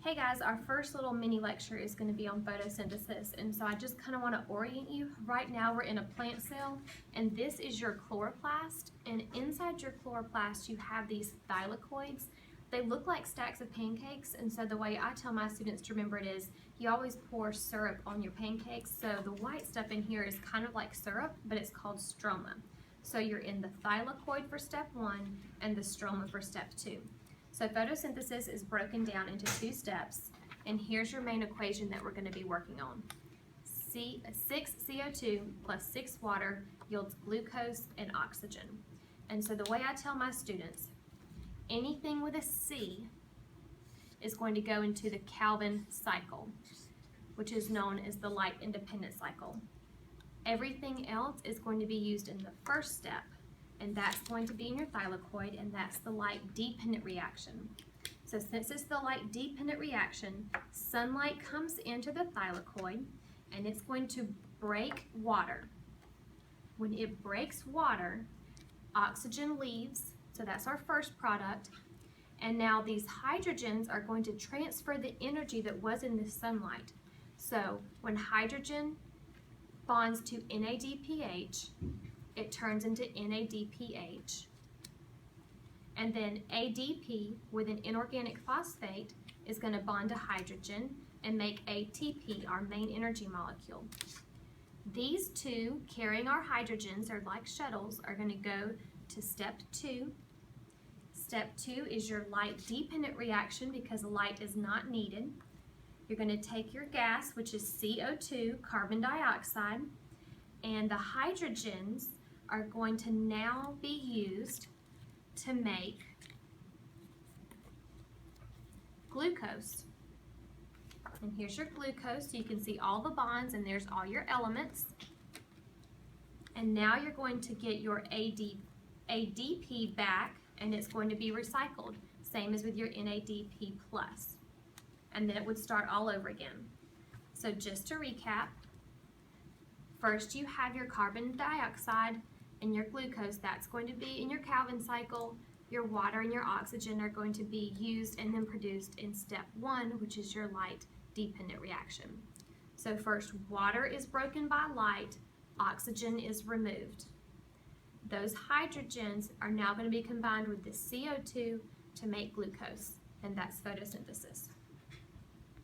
Hey guys, our first little mini lecture is going to be on photosynthesis, and so I just kind of want to orient you. Right now we're in a plant cell, and this is your chloroplast, and inside your chloroplast you have these thylakoids. They look like stacks of pancakes, and so the way I tell my students to remember it is you always pour syrup on your pancakes, so the white stuff in here is kind of like syrup, but it's called stroma. So you're in the thylakoid for step 1 and the stroma for step 2. So photosynthesis is broken down into 2 steps, and here's your main equation that we're going to be working on. 6 CO2 plus 6 water yields glucose and oxygen. And so the way I tell my students, anything with a C is going to go into the Calvin cycle, which is known as the light independent cycle. Everything else is going to be used in the first step, and that's going to be in your thylakoid, and that's the light dependent reaction. So since it's the light dependent reaction, sunlight comes into the thylakoid and it's going to break water. When it breaks water, oxygen leaves, so that's our first product, and now these hydrogens are going to transfer the energy that was in the sunlight. So when hydrogen bonds to NADPH, it turns into NADPH, and then ADP with an inorganic phosphate is going to bond to hydrogen and make ATP, our main energy molecule. These two carrying our hydrogens, are like shuttles, are going to go to step 2. Step 2 is your light dependent reaction because light is not needed. You're going to take your gas, which is CO2, carbon dioxide, and the hydrogens are going to now be used to make glucose. And here's your glucose, so you can see all the bonds and there's all your elements. And now you're going to get your ADP back, and it's going to be recycled, same as with your NADP+. And then it would start all over again. So just to recap, first you have your carbon dioxide and your glucose. That's going to be in your Calvin cycle. Your water and your oxygen are going to be used and then produced in step 1, which is your light dependent reaction. So first, water is broken by light, oxygen is removed. Those hydrogens are now going to be combined with the CO2 to make glucose, and that's photosynthesis.